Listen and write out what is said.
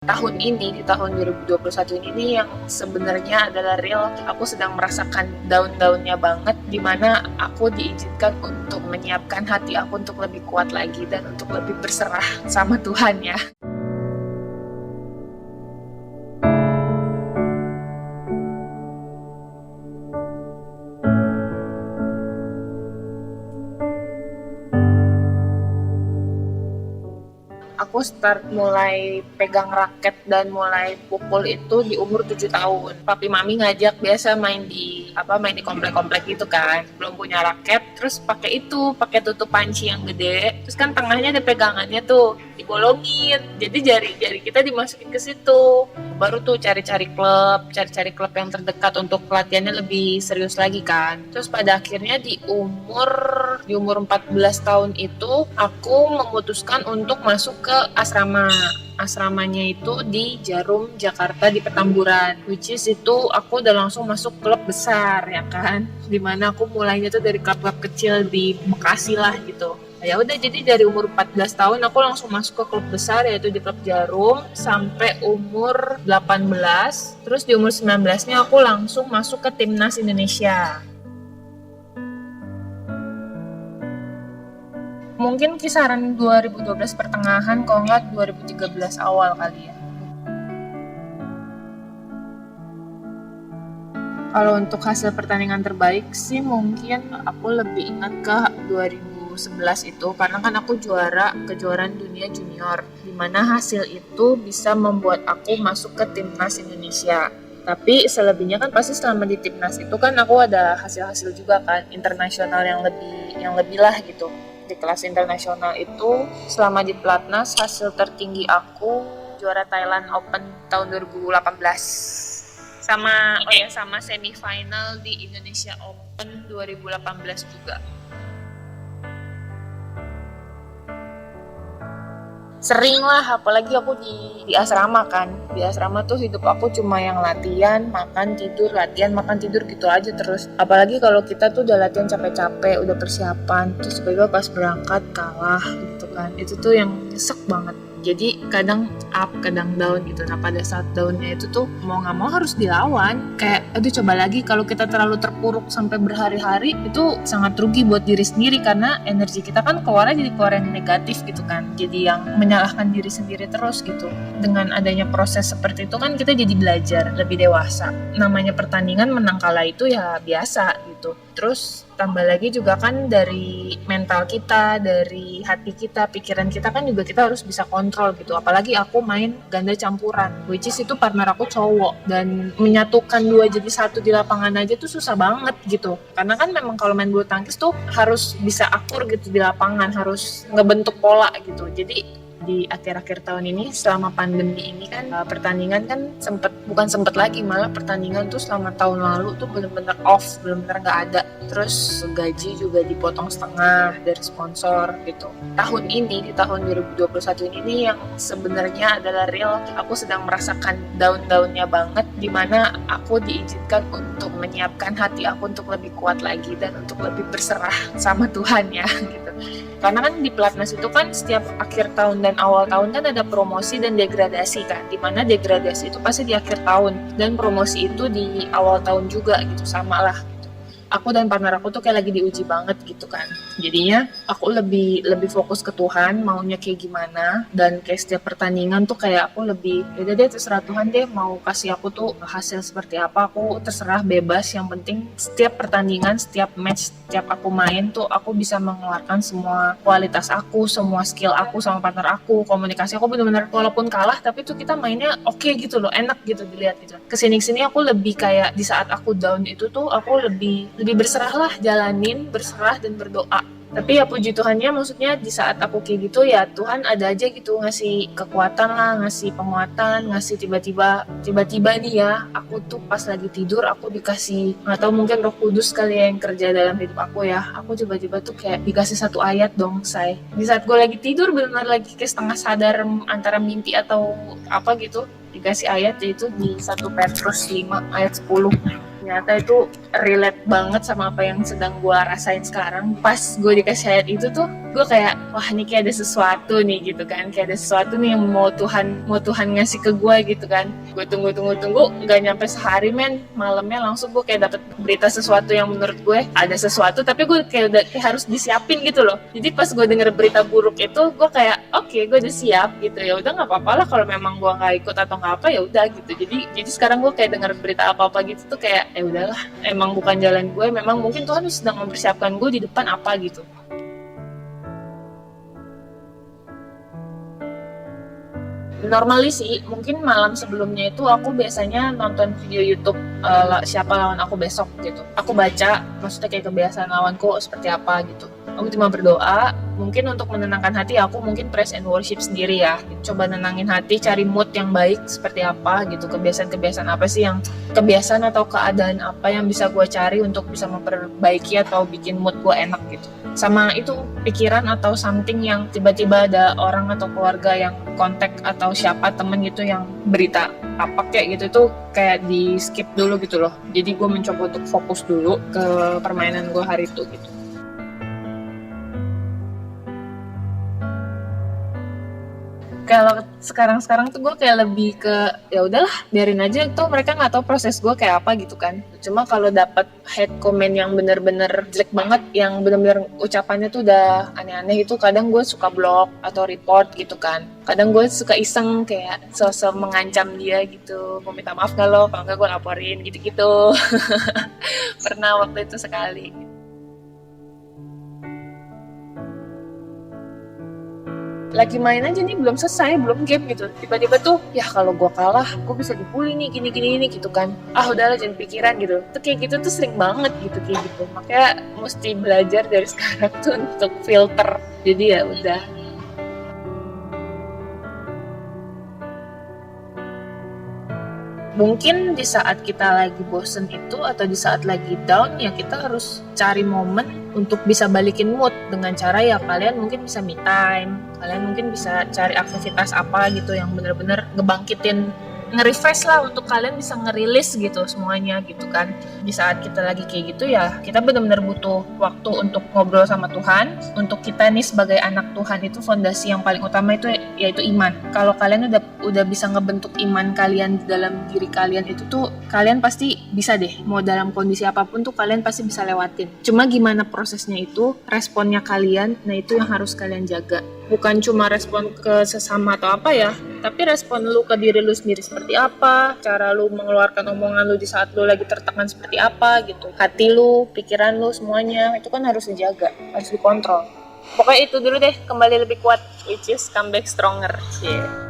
Tahun ini, di tahun 2021 ini yang sebenarnya adalah real, aku sedang merasakan down-downnya banget, dimana aku diizinkan untuk menyiapkan hati aku untuk lebih kuat lagi dan untuk lebih berserah sama Tuhan ya. Aku start mulai pegang raket dan mulai pukul itu di umur 7 tahun. Papi mami ngajak biasa main di komplek-komplek gitu kan. Belum punya raket, terus pakai tutup panci yang gede. Terus kan tengahnya ada pegangannya tuh, dibolongin. Jadi jari-jari kita dimasukin ke situ. Baru tuh cari-cari klub yang terdekat untuk pelatihannya lebih serius lagi kan. Terus pada akhirnya di umur 14 tahun itu aku memutuskan untuk masuk ke asramanya itu di Jarum, Jakarta di Petamburan, which is itu aku udah langsung masuk klub besar ya kan, dimana aku mulainya tuh dari klub-klub kecil di Bekasi lah gitu. Ya udah, jadi dari umur 14 tahun aku langsung masuk ke klub besar, yaitu di klub Jarum sampai umur 18. Terus di umur 19-nya aku langsung masuk ke timnas Indonesia. Mungkin kisaran 2012 pertengahan, kalau nggak 2013 awal kali ya. Kalau untuk hasil pertandingan terbaik sih mungkin aku lebih ingat ke 2011 itu, karena kan aku juara kejuaraan dunia junior, dimana hasil itu bisa membuat aku masuk ke timnas Indonesia. Tapi selebihnya kan pasti selama di timnas itu kan aku ada hasil-hasil juga kan, internasional yang lebih lah gitu. Di kelas internasional itu selama di pelatnas hasil tertinggi aku juara Thailand Open tahun 2018. Sama semifinal di Indonesia Open 2018 juga. Sering lah, apalagi aku di asrama kan. Di asrama tuh hidup aku cuma yang latihan, makan, tidur gitu aja terus. Apalagi kalau kita tuh udah latihan capek-capek, udah persiapan, terus tiba-tiba pas berangkat kalah gitu kan. Itu tuh yang nyesek banget. Jadi kadang up, kadang down gitu. Nah pada saat downnya itu tuh mau gak mau harus dilawan. Kayak aduh coba lagi, kalau kita terlalu terpuruk sampai berhari-hari itu sangat rugi buat diri sendiri, karena energi kita kan keluarnya jadi keluar yang negatif gitu kan. Jadi yang menyalahkan diri sendiri terus gitu. Dengan adanya proses seperti itu kan kita jadi belajar lebih dewasa. Namanya pertandingan menang kalah itu ya biasa gitu. Terus tambah lagi juga kan dari mental kita, dari hati kita, pikiran kita kan juga kita harus bisa kontrol gitu. Apalagi aku main ganda campuran, which is itu partner aku cowok, dan menyatukan dua jadi satu di lapangan aja tuh susah banget gitu. Karena kan memang kalau main bulu tangkis tuh harus bisa akur gitu di lapangan, harus ngebentuk pola gitu. Jadi di akhir-akhir tahun ini selama pandemi ini kan pertandingan kan malah pertandingan tuh selama tahun lalu tuh bener-bener off, bener-bener nggak ada. Terus gaji juga dipotong setengah dari sponsor gitu. Tahun ini, di tahun 2021 ini yang sebenarnya adalah real, aku sedang merasakan down-downnya banget, dimana aku diizinkan untuk menyiapkan hati aku untuk lebih kuat lagi dan untuk lebih berserah sama Tuhan ya gitu. Karena kan di pelatnas itu kan setiap akhir tahun dan awal tahun kan ada promosi dan degradasi kan, dimana degradasi itu pasti di akhir tahun dan promosi itu di awal tahun juga gitu, sama lah. Aku dan partner aku tuh kayak lagi diuji banget gitu kan. Jadinya aku lebih fokus ke Tuhan, maunya kayak gimana, dan kayak setiap pertandingan tuh kayak aku lebih yaudah deh, terserah Tuhan deh mau kasih aku tuh hasil seperti apa, aku terserah, bebas. Yang penting setiap pertandingan, setiap match, setiap aku main tuh aku bisa mengeluarkan semua kualitas aku, semua skill aku sama partner aku, komunikasi aku benar-benar, walaupun kalah tapi tuh kita mainnya oke gitu loh, enak gitu dilihat gitu. Kesini aku lebih kayak di saat aku down itu tuh aku lebih berserah lah, berserah dan berdoa. Tapi ya puji Tuhannya, maksudnya di saat aku kayak gitu ya Tuhan ada aja gitu ngasih kekuatan lah, ngasih penguatan, ngasih tiba-tiba nih ya, aku tuh pas lagi tidur aku dikasih, nggak tahu mungkin Roh Kudus kali ya yang kerja dalam hidup aku ya, aku tiba-tiba tuh kayak dikasih satu ayat dong, say. Di saat gue lagi tidur benar lagi kayak setengah sadar antara mimpi atau apa gitu, dikasih ayat, yaitu di 1 Petrus 5 ayat 10. Ternyata itu relate banget sama apa yang sedang gue rasain sekarang. Pas gue dikasih ayat itu tuh gue kayak wah ini kayak ada sesuatu nih gitu kan, kayak ada sesuatu nih yang mau Tuhan ngasih ke gue gitu kan. Gue tunggu nggak nyampe sehari men, malamnya langsung gue kayak dapet berita sesuatu yang menurut gue ada sesuatu, tapi gue kayak harus disiapin gitu loh. Jadi pas gue denger berita buruk itu gue kayak oke, gue udah siap gitu, ya udah nggak apa-apa lah kalau memang gue nggak ikut atau nggak apa ya udah gitu. Jadi sekarang gue kayak denger berita apa gitu tuh kayak ya udahlah, emang bukan jalan gue, memang mungkin Tuhan sedang mempersiapkan gue di depan apa gitu. Normally sih, mungkin malam sebelumnya itu aku biasanya nonton video YouTube siapa lawan aku besok gitu. Aku baca, maksudnya kayak kebiasaan lawanku seperti apa gitu. Aku cuma berdoa, mungkin untuk menenangkan hati aku mungkin praise and worship sendiri ya. Coba nenangin hati, cari mood yang baik seperti apa gitu. Kebiasaan-kebiasaan apa sih yang kebiasaan atau keadaan apa yang bisa gue cari untuk bisa memperbaiki atau bikin mood gue enak gitu. Sama itu pikiran atau something yang tiba-tiba ada orang atau keluarga yang kontak atau siapa temen gitu yang berita apa kayak gitu, itu kayak di skip dulu gitu loh. Jadi gue mencoba untuk fokus dulu ke permainan gue hari itu gitu. Kalau sekarang tuh gue kayak lebih ke ya udahlah biarin aja tuh, mereka nggak tahu proses gue kayak apa gitu kan. Cuma kalau dapat hate comment yang bener-bener jelek banget, yang bener-bener ucapannya tuh udah aneh-aneh gitu, kadang gue suka block atau report gitu kan. Kadang gue suka iseng kayak sosok mengancam dia gitu, mau minta maaf gak lo, kalau nggak gue laporin gitu-gitu. Pernah waktu itu sekali. Lagi main aja nih, belum selesai, belum game gitu, tiba-tiba tuh ya kalau gue kalah gue bisa dibully nih gini gitu kan, udahlah jangan pikiran gitu tuh, kayak gitu tuh sering banget gitu kayak gitu. Makanya mesti belajar dari sekarang tuh untuk filter. Jadi ya udah. Mungkin di saat kita lagi bosen itu atau di saat lagi down ya kita harus cari momen untuk bisa balikin mood dengan cara ya kalian mungkin bisa me time, kalian mungkin bisa cari aktivitas apa gitu yang bener-bener ngebangkitin, nge-refresh lah untuk kalian bisa ngerilis gitu semuanya gitu kan. Di saat kita lagi kayak gitu ya kita benar-benar butuh waktu untuk ngobrol sama Tuhan. Untuk kita nih sebagai anak Tuhan itu fondasi yang paling utama itu yaitu iman. Kalau kalian udah bisa ngebentuk iman kalian di dalam diri kalian itu tuh kalian pasti bisa deh, mau dalam kondisi apapun tuh kalian pasti bisa lewatin. Cuma gimana prosesnya itu, responnya kalian, nah itu yang harus kalian jaga. Bukan cuma respon ke sesama atau apa ya, tapi respon lu ke diri lu sendiri seperti apa, cara lu mengeluarkan omongan lu di saat lu lagi tertekan seperti apa gitu. Hati lu, pikiran lu, semuanya itu kan harus dijaga, harus dikontrol. Pokoknya itu dulu deh, kembali lebih kuat, which is come back stronger. Yeah.